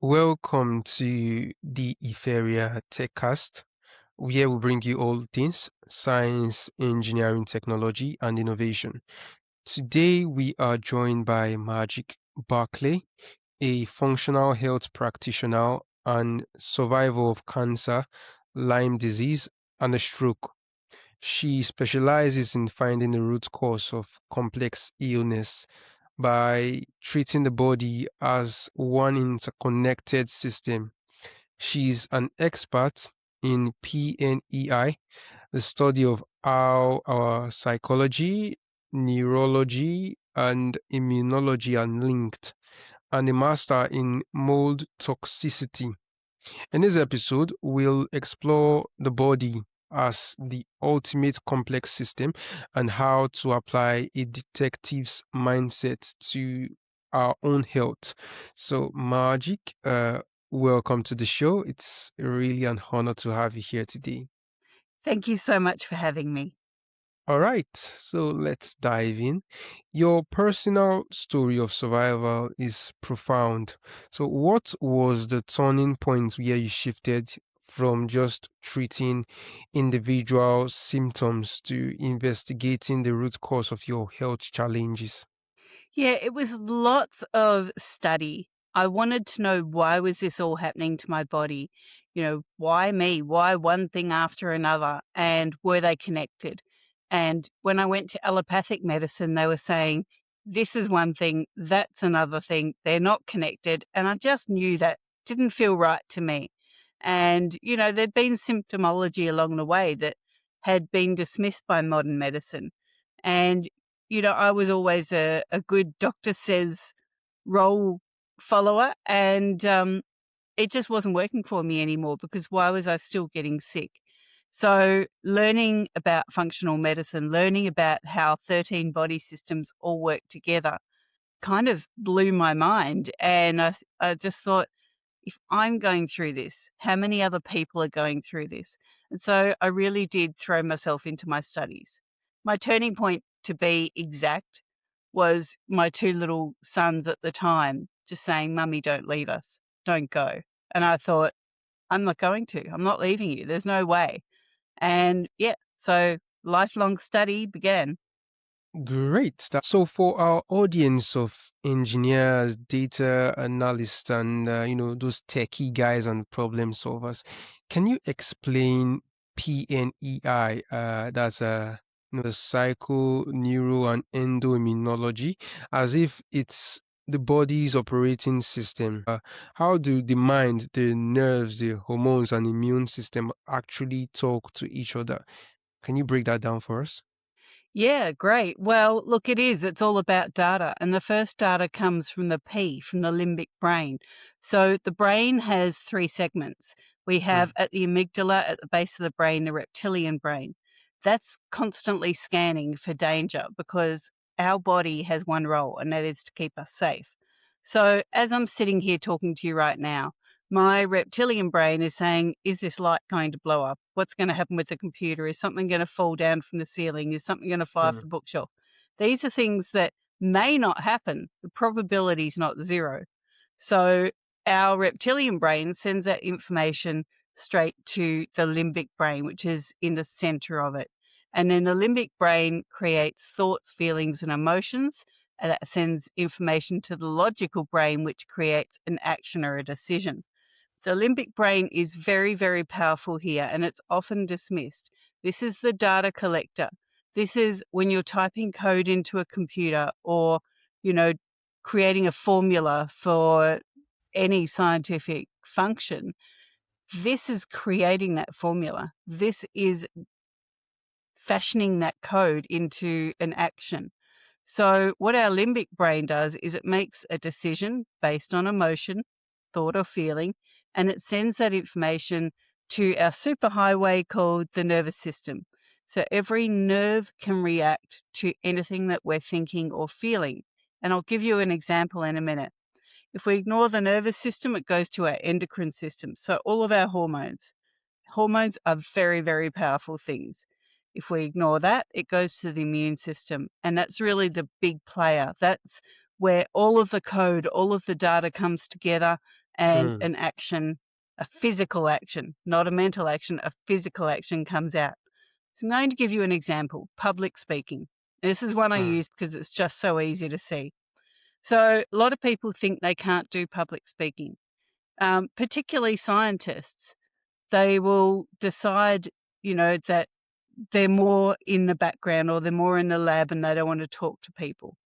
Welcome to the Etheria TechCast, where we bring you all things science, engineering, technology, and innovation. Today, we are joined by Magic Barclay, a functional health practitioner and survivor of cancer, Lyme disease, and a stroke. She specializes in finding the root cause of complex illness by treating the body as one interconnected system. She's an expert in PNEI, the study of how our psychology, neurology, and immunology are linked, and a master in mold toxicity. In this episode, we'll explore the body as the ultimate complex system and how to apply a detective's mindset to our own health. So, Magic, welcome to the show. It's really an honor to have you here today. Thank you so much for having me. All right, so let's dive in. Your personal story of survival is profound. So, what was the turning point where you shifted from just treating individual symptoms to investigating the root cause of your health challenges? Yeah, it was lots of study. I wanted to know, why was this all happening to my body? Why me? Why one thing after another? And were they connected? And when I went to allopathic medicine, they were saying, this is one thing, that's another thing. They're not connected. And I just knew that didn't feel right to me. And, there'd been symptomology along the way that had been dismissed by modern medicine. And, I was always a good doctor says role follower, and it just wasn't working for me anymore, because why was I still getting sick? So learning about functional medicine, learning about how 13 body systems all work together kind of blew my mind. And I just thought, if I'm going through this, how many other people are going through this? And so I really did throw myself into my studies. My turning point, to be exact, was my two little sons at the time just saying, Mummy, don't leave us, don't go. And I thought, I'm not going to, I'm not leaving you, there's no way. And yeah, so lifelong study began. Great. So, for our audience of engineers, data analysts, and those techie guys and problem solvers, can you explain PNEI? That's the psycho, neuro, and endo immunology, as if it's the body's operating system. How do the mind, the nerves, the hormones, and immune system actually talk to each other? Can you break that down for us? Yeah, great. Well, look, it's all about data. And the first data comes from from the limbic brain. So the brain has three segments. We have at the amygdala, at the base of the brain, the reptilian brain. That's constantly scanning for danger, because our body has one role, and that is to keep us safe. So as I'm sitting here talking to you right now, my reptilian brain is saying, is this light going to blow up? What's going to happen with the computer? Is something going to fall down from the ceiling? Is something going to fly off Mm. the bookshelf? These are things that may not happen. The probability is not zero. So our reptilian brain sends that information straight to the limbic brain, which is in the center of it. And then the limbic brain creates thoughts, feelings, and emotions. And that sends information to the logical brain, which creates an action or a decision. So limbic brain is very, very powerful here, and it's often dismissed. This is the data collector. This is when you're typing code into a computer, or, you know, creating a formula for any scientific function. This is creating that formula. This is fashioning that code into an action. So what our limbic brain does is it makes a decision based on emotion, thought or feeling, and it sends that information to our superhighway called the nervous system. So every nerve can react to anything that we're thinking or feeling. And I'll give you an example in a minute. If we ignore the nervous system, it goes to our endocrine system. So all of our hormones. Hormones are very, very powerful things. If we ignore that, it goes to the immune system. And that's really the big player. That's where all of the code, all of the data comes together. and Mm. an action, a physical action, not a mental action, a physical action comes out. So I'm going to give you an example, public speaking. This is one I Mm. use because it's just so easy to see. So a lot of people think they can't do public speaking, particularly scientists. They will decide, that they're more in the background or they're more in the lab and they don't want to talk to people.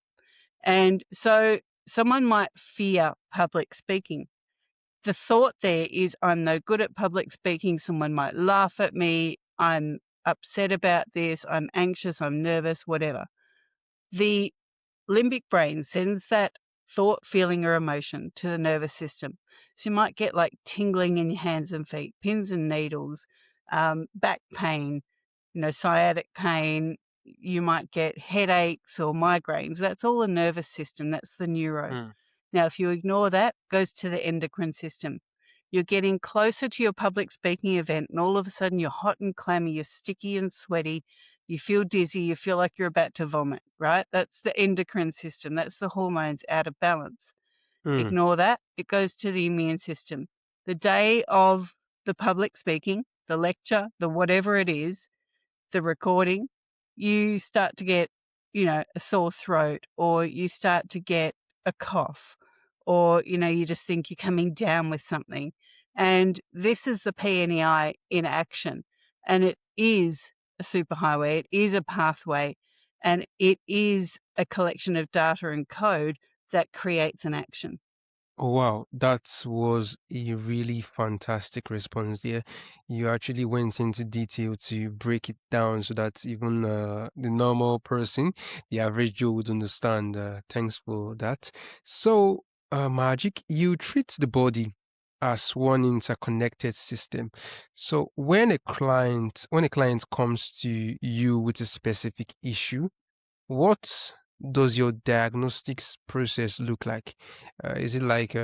And so someone might fear public speaking. The thought there is, I'm no good at public speaking. Someone might laugh at me. I'm upset about this. I'm anxious. I'm nervous, whatever. The limbic brain sends that thought, feeling, or emotion to the nervous system. So you might get like tingling in your hands and feet, pins and needles, back pain, sciatic pain. You might get headaches or migraines. That's all the nervous system. That's the neuro. Mm. Now, if you ignore that, it goes to the endocrine system. You're getting closer to your public speaking event, and all of a sudden you're hot and clammy, you're sticky and sweaty, you feel dizzy, you feel like you're about to vomit, right? That's the endocrine system. That's the hormones out of balance. Mm. Ignore that. It goes to the immune system. The day of the public speaking, the lecture, the whatever it is, the recording, you start to get, a sore throat, or you start to get a cough, or, you just think you're coming down with something. And this is the PNEI in action. And it is a superhighway, it is a pathway, and it is a collection of data and code that creates an action. Oh, wow, that was a really fantastic response there. You actually went into detail to break it down so that even the normal person, the average Joe, would understand. Thanks for that. So, Magic, you treat the body as one interconnected system. So, when a client comes to you with a specific issue, what does your diagnostics process look like? Is it like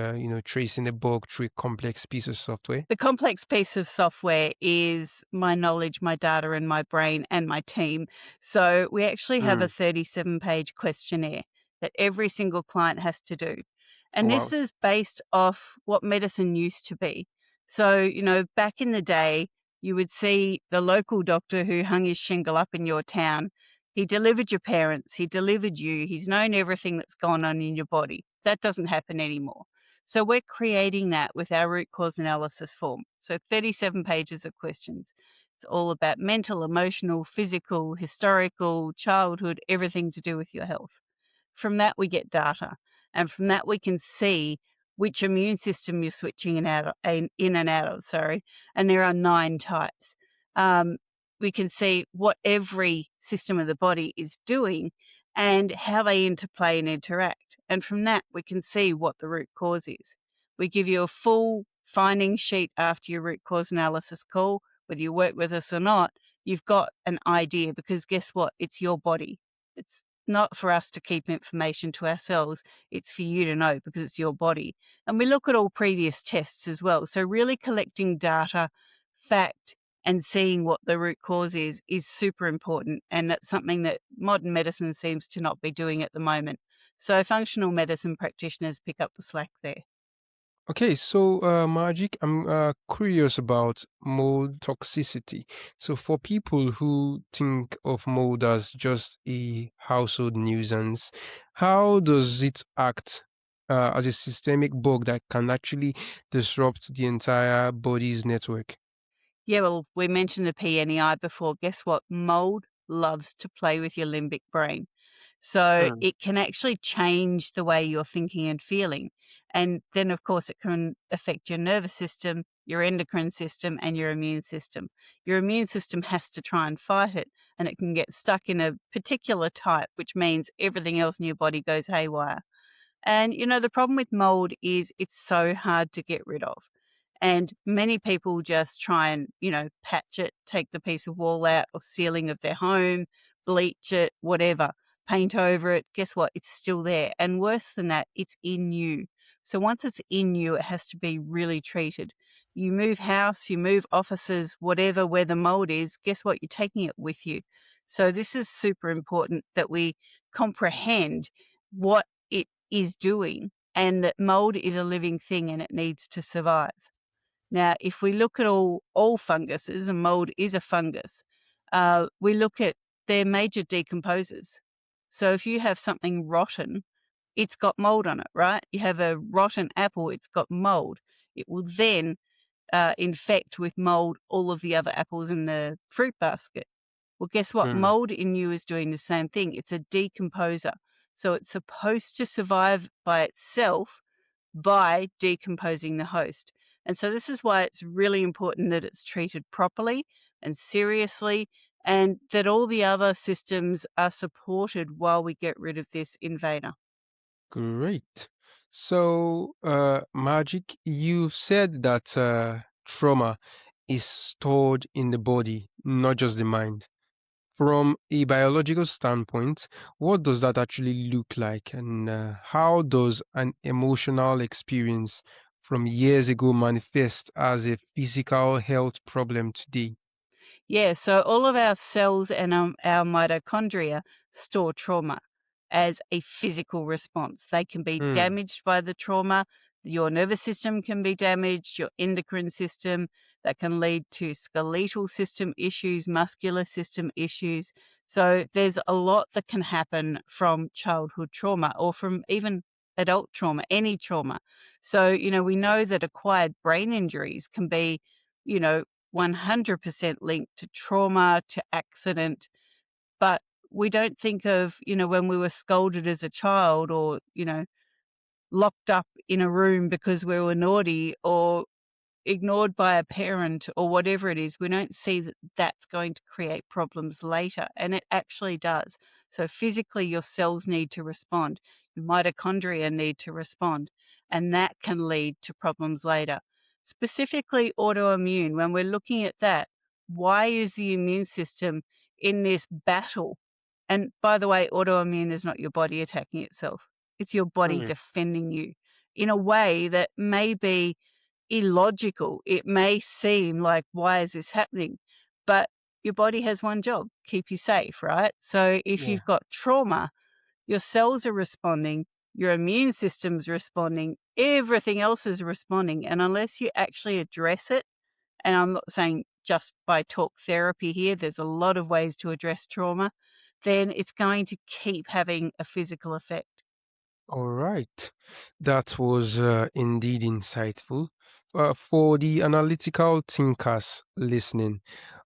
tracing a bug through a complex piece of software? The complex piece of software is my knowledge, my data, and my brain and my team. So we actually have a Mm. 37-page questionnaire that every single client has to do. And this Wow. is based off what medicine used to be. So, back in the day, you would see the local doctor who hung his shingle up in your town. He delivered your parents, he delivered you, he's known everything that's gone on in your body. That doesn't happen anymore. So we're creating that with our root cause analysis form. So 37 pages of questions. It's all about mental, emotional, physical, historical, childhood, everything to do with your health. From that, we get data. And from that, we can see which immune system you're switching in and out of, sorry. And there are 9 types. We can see what every system of the body is doing and how they interplay and interact. And from that, we can see what the root cause is. We give you a full finding sheet after your root cause analysis call. Whether you work with us or not, you've got an idea, because guess what? It's your body. It's not for us to keep information to ourselves. It's for you to know, because it's your body. And we look at all previous tests as well. So really collecting data, fact, and seeing what the root cause is super important. And that's something that modern medicine seems to not be doing at the moment. So functional medicine practitioners pick up the slack there. Okay, so Magic, I'm curious about mold toxicity. So for people who think of mold as just a household nuisance, how does it act as a systemic bug that can actually disrupt the entire body's network? Yeah, well, we mentioned the PNEI before. Guess what? Mold loves to play with your limbic brain. So Mm. it can actually change the way you're thinking and feeling. And then, of course, it can affect your nervous system, your endocrine system, and your immune system. Your immune system has to try and fight it, and it can get stuck in a particular type, which means everything else in your body goes haywire. And, the problem with mold is it's so hard to get rid of. And many people just try and, patch it, take the piece of wall out or ceiling of their home, bleach it, whatever, paint over it. Guess what? It's still there. And worse than that, it's in you. So once it's in you, it has to be really treated. You move house, you move offices, whatever, where the mold is, guess what? You're taking it with you. So this is super important that we comprehend what it is doing and that mold is a living thing and it needs to survive. Now, if we look at all funguses, and mold is a fungus, we look at their major decomposers. So if you have something rotten, it's got mold on it, right? You have a rotten apple, it's got mold. It will then infect with mold all of the other apples in the fruit basket. Well, guess what? Mm. Mold in you is doing the same thing. It's a decomposer. So it's supposed to survive by itself by decomposing the host. And so this is why it's really important that it's treated properly and seriously, and that all the other systems are supported while we get rid of this invader. Great. So, Magic, you said that trauma is stored in the body, not just the mind. From a biological standpoint, what does that actually look like, and how does an emotional experience from years ago manifest as a physical health problem today? Yeah, so all of our cells and our mitochondria store trauma as a physical response. They can be Hmm. damaged by the trauma. Your nervous system can be damaged, your endocrine system, that can lead to skeletal system issues, muscular system issues. So there's a lot that can happen from childhood trauma or from even adult trauma, any trauma. So, we know that acquired brain injuries can be, you know, 100% linked to trauma, to accident, but we don't think of, when we were scolded as a child or, locked up in a room because we were naughty or ignored by a parent or whatever it is, we don't see that that's going to create problems later, and it actually does. So physically, your cells need to respond, your mitochondria need to respond, and that can lead to problems later. Specifically, autoimmune, when we're looking at that, why is the immune system in this battle? And by the way, autoimmune is not your body attacking itself, it's your body Hmm. defending you in a way that may be illogical. It may seem like, why is this happening? But your body has one job, keep you safe, right? So if Yeah. you've got trauma, your cells are responding, your immune system's responding, everything else is responding. And unless you actually address it, and I'm not saying just by talk therapy here, there's a lot of ways to address trauma, then it's going to keep having a physical effect. All right. That was indeed insightful. For the analytical thinkers listening,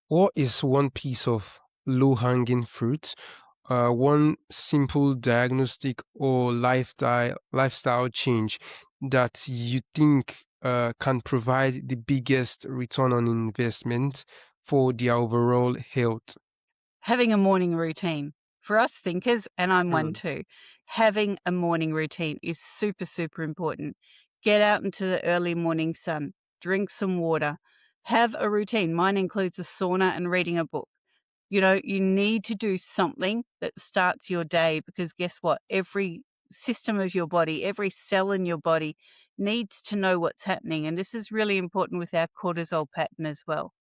what is one piece of low-hanging fruit, one simple diagnostic or lifestyle change that you think can provide the biggest return on investment for their overall health? Having a morning routine. For us thinkers, and I'm one Mm. too, having a morning routine is super, super important. Get out into the early morning sun, drink some water, have a routine. Mine includes a sauna and reading a book. You need to do something that starts your day, because guess what? Every system of your body, every cell in your body needs to know what's happening. And this is really important with our cortisol pattern as well.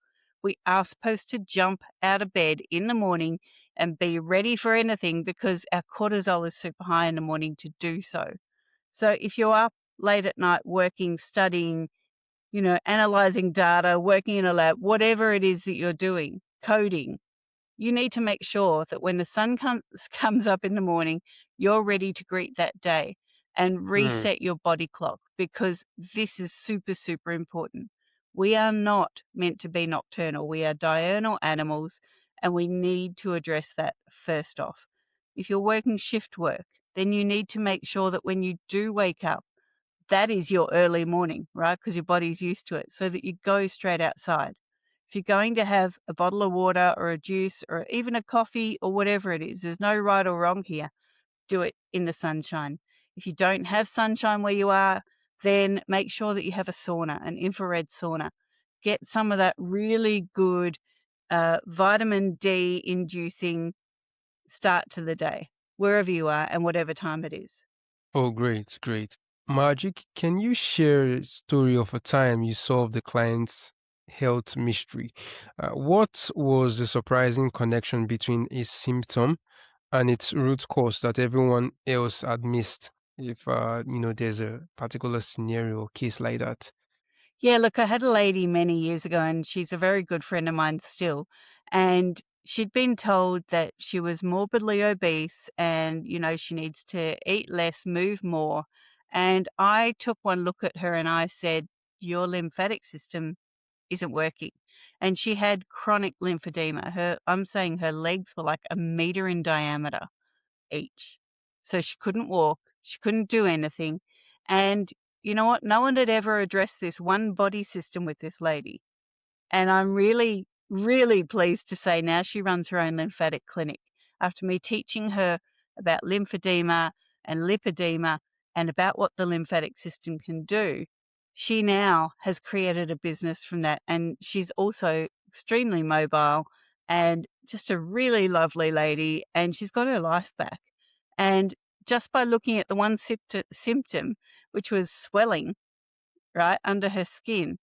We are supposed to jump out of bed in the morning and be ready for anything because our cortisol is super high in the morning to do so. So if you're up late at night working, studying, analyzing data, working in a lab, whatever it is that you're doing, coding, you need to make sure that when the sun comes up in the morning, you're ready to greet that day and Mm. reset your body clock, because this is super, super important. We are not meant to be nocturnal. We are diurnal animals, and we need to address that first off. If you're working shift work, then you need to make sure that when you do wake up, that is your early morning, right? Because your body's used to it, so that you go straight outside. If you're going to have a bottle of water or a juice or even a coffee or whatever it is, there's no right or wrong here. Do it in the sunshine. If you don't have sunshine where you are, then make sure that you have a sauna, an infrared sauna. Get some of that really good vitamin D inducing start to the day, wherever you are and whatever time it is. Oh, great, great. Magic, can you share a story of a time you solved the client's health mystery? What was the surprising connection between a symptom and its root cause that everyone else had missed? if there's a particular scenario or case like that. Yeah, look, I had a lady many years ago, and she's a very good friend of mine still. And she'd been told that she was morbidly obese and, she needs to eat less, move more. And I took one look at her and I said, your lymphatic system isn't working. And she had chronic lymphedema. I'm saying her legs were like a meter in diameter each. So she couldn't walk, she couldn't do anything. And you know what? No one had ever addressed this one body system with this lady. And I'm really, really pleased to say now she runs her own lymphatic clinic after me teaching her about lymphedema and lipedema and about what the lymphatic system can do. She now has created a business from that, and she's also extremely mobile and just a really lovely lady, and she's got her life back. And just by looking at the one symptom, which was swelling right under her skin,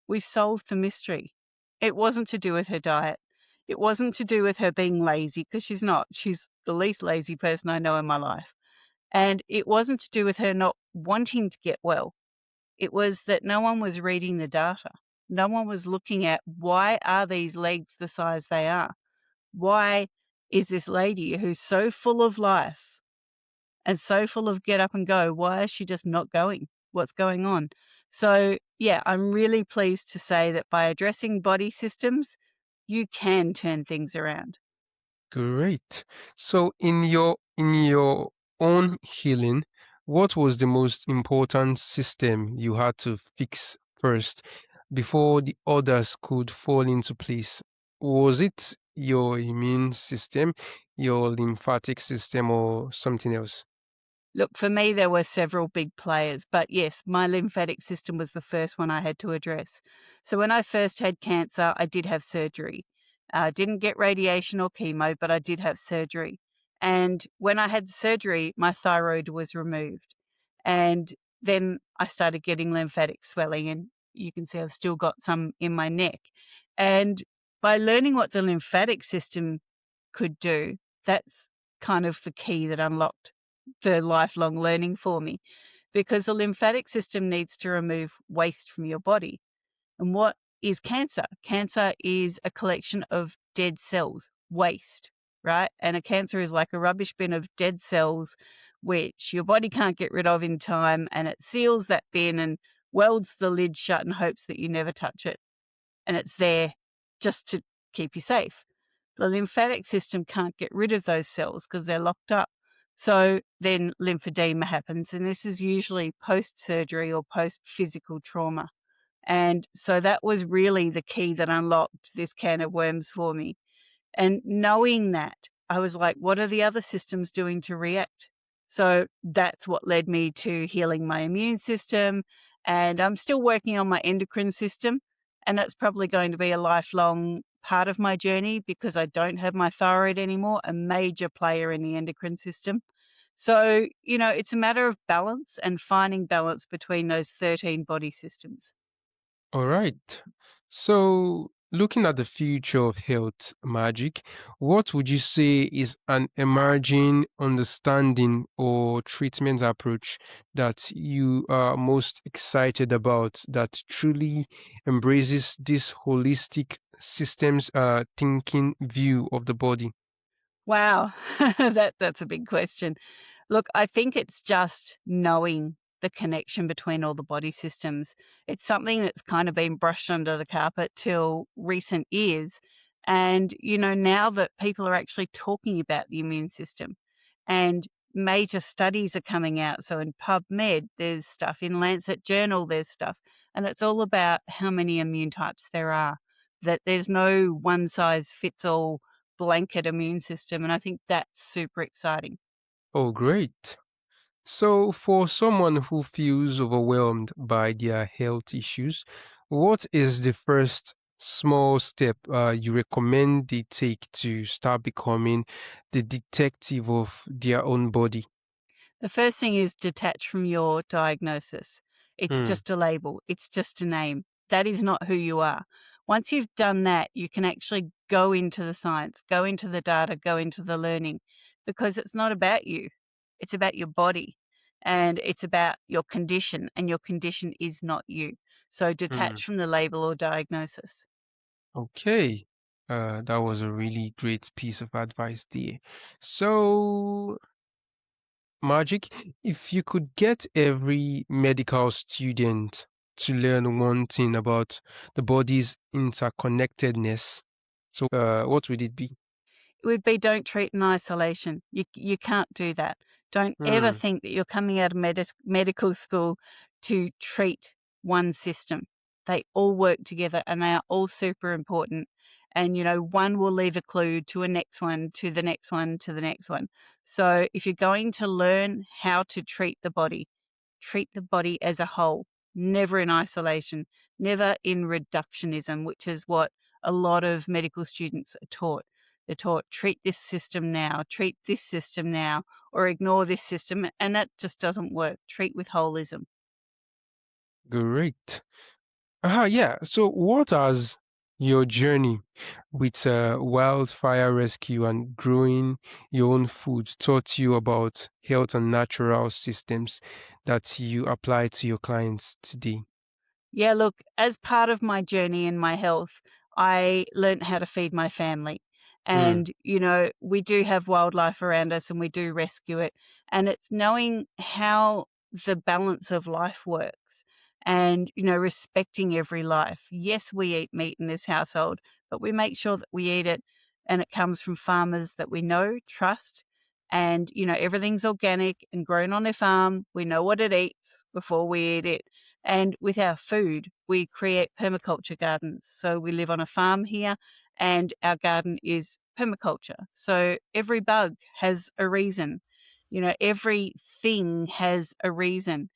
we solved the mystery. It wasn't to do with her diet. It wasn't to do with her being lazy, because she's not. She's the least lazy person I know in my life. And it wasn't to do with her not wanting to get well. It was that no one was reading the data. No one was looking at, why are these legs the size they are? Why is this lady who's so full of life and so full of get up and go, why is she just not going? What's going on? So, yeah, I'm really pleased to say that by addressing body systems, you can turn things around. Great. So in your own healing, what was the most important system you had to fix first before the others could fall into place? Was it your immune system, your lymphatic system, or something else? Look, for me, there were several big players, but yes, my lymphatic system was the first one I had to address. So when I first had cancer, I did have surgery. I didn't get radiation or chemo, but I did have surgery. And when I had the surgery, my thyroid was removed. And then I started getting lymphatic swelling, and you can see I've still got some in my neck. And by learning what the lymphatic system could do, that's kind of the key that unlocked the lifelong learning for me, because the lymphatic system needs to remove waste from your body. And what is cancer? Cancer is a collection of dead cells, waste, right? And a cancer is like a rubbish bin of dead cells, which your body can't get rid of in time, and it seals that bin and welds the lid shut and hopes that you never touch it. And it's there just to keep you safe. The lymphatic system can't get rid of those cells because they're locked up. So then lymphedema happens, and this is usually post-surgery or post-physical trauma. And so that was really the key that unlocked this can of worms for me. And knowing that, I was like, what are the other systems doing to react? So that's what led me to healing my immune system. And I'm still working on my endocrine system. And that's probably going to be a lifelong part of my journey, because I don't have my thyroid anymore, a major player in the endocrine system. So, it's a matter of balance and finding balance between those 13 body systems. All right. So, looking at the future of health magic, what would you say is an emerging understanding or treatment approach that you are most excited about that truly embraces this holistic systems thinking view of the body? Wow, that's a big question. Look, I think it's just knowing the connection between all the body systems. It's something that's kind of been brushed under the carpet till recent years. And, now that people are actually talking about the immune system, and major studies are coming out. So in PubMed, there's stuff. In Lancet Journal, there's stuff. And it's all about how many immune types there are, that there's no one size fits all blanket immune system. And I think that's super exciting. Oh, great. So, for someone who feels overwhelmed by their health issues, what is the first small step you recommend they take to start becoming the detective of their own body? The first thing is detach from your diagnosis. It's Hmm. just a label, it's just a name. That is not who you are. Once you've done that, you can actually go into the science, go into the data, go into the learning, because it's not about you, it's about your body. and it's about your condition, and your condition is not you. So Mm. detach from the label or diagnosis. Okay. That was a really great piece of advice there. So, Magic, if you could get every medical student to learn one thing about the body's interconnectedness, so what would it be? It would be don't treat in isolation. You can't do that. Don't ever Hmm. think that you're coming out of medical school to treat one system. They all work together and they are all super important. And, one will leave a clue to a next one, to the next one, to the next one. So if you're going to learn how to treat the body as a whole, never in isolation, never in reductionism, which is what a lot of medical students are taught. They're taught treat this system now, treat this system now, or ignore this system, and that just doesn't work. Treat with holism. Great. Yeah. So, what has your journey with wildfire rescue and growing your own food taught you about health and natural systems that you apply to your clients today? Yeah, look, as part of my journey in my health, I learned how to feed my family. Mm. And, we do have wildlife around us and we do rescue it. And it's knowing how the balance of life works and, respecting every life. Yes, we eat meat in this household, but we make sure that we eat it and it comes from farmers that we know, trust. And, everything's organic and grown on their farm. We know what it eats before we eat it, and with our food, we create permaculture gardens. So we live on a farm here, and our garden is permaculture. So every bug has a reason. Everything has a reason.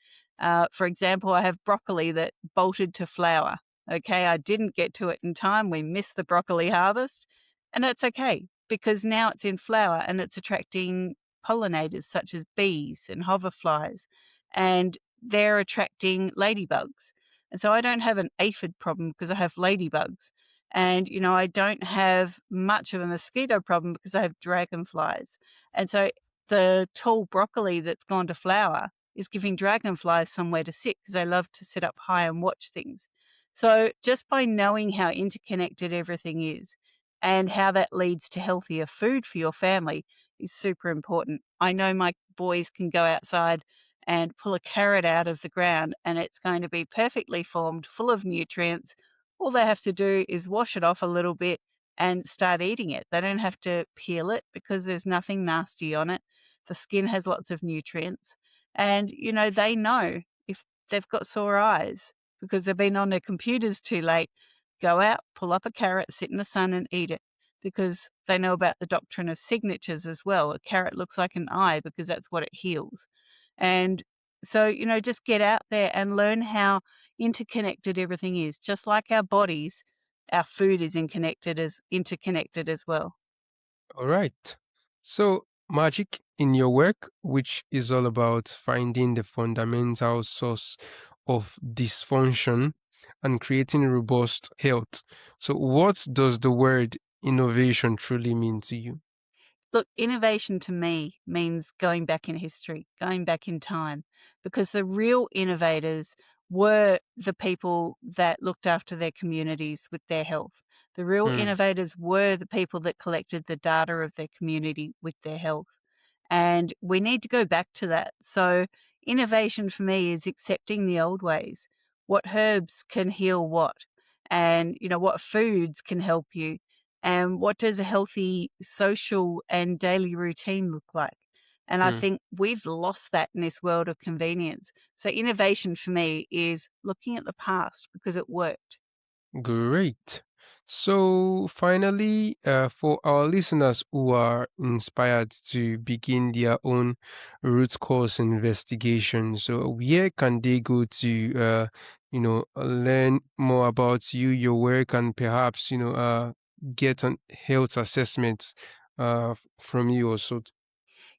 For example, I have broccoli that bolted to flower. Okay, I didn't get to it in time. We missed the broccoli harvest, and that's okay because now it's in flower and it's attracting pollinators such as bees and hoverflies. And they're attracting ladybugs. And so I don't have an aphid problem because I have ladybugs. And, I don't have much of a mosquito problem because I have dragonflies. And so the tall broccoli that's gone to flower is giving dragonflies somewhere to sit because they love to sit up high and watch things. So just by knowing how interconnected everything is and how that leads to healthier food for your family is super important. I know my boys can go outside and pull a carrot out of the ground and it's going to be perfectly formed, full of nutrients. All they have to do is wash it off a little bit and start eating it. They don't have to peel it because there's nothing nasty on it. The skin has lots of nutrients. And, they know if they've got sore eyes because they've been on their computers too late, go out, pull up a carrot, sit in the sun and eat it because they know about the doctrine of signatures as well. A carrot looks like an eye because that's what it heals. And so, just get out there and learn how interconnected everything is. Just like our bodies, our food is interconnected as well. All right. So, Magic, in your work, which is all about finding the fundamental source of dysfunction and creating robust health. So, what does the word innovation truly mean to you? Look, innovation to me means going back in history, going back in time, because the real innovators were the people that looked after their communities with their health. The real Hmm. innovators were the people that collected the data of their community with their health. And we need to go back to that. So, innovation for me is accepting the old ways. What herbs can heal what? And, what foods can help you? And what does a healthy social and daily routine look like? And I Hmm. think we've lost that in this world of convenience. So, innovation for me is looking at the past because it worked. Great. So, finally, for our listeners who are inspired to begin their own root cause investigation, so where can they go to, learn more about you, your work, and perhaps, get an health assessment from you also?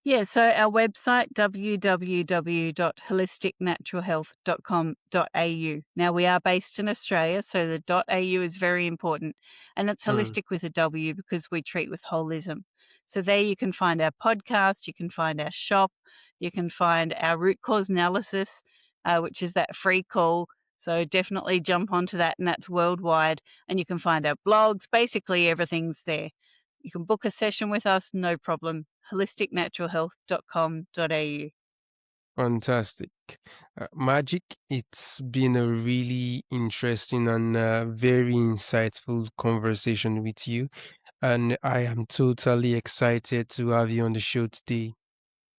Yeah, so our website, www.wholisticnaturalhealth.com.au. Now, we are based in Australia, so the .au is very important, and it's Mm, holistic with a W because we treat with holism. So there you can find our podcast, you can find our shop, you can find our root cause analysis, which is that free call. So definitely jump onto that, and that's worldwide. And you can find our blogs. Basically, everything's there. You can book a session with us, no problem. Holisticnaturalhealth.com.au. fantastic. Magic, it's been a really interesting and very insightful conversation with you. And I am totally excited to have you on the show today.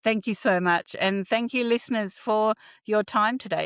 Thank you so much. And thank you, listeners, for your time today.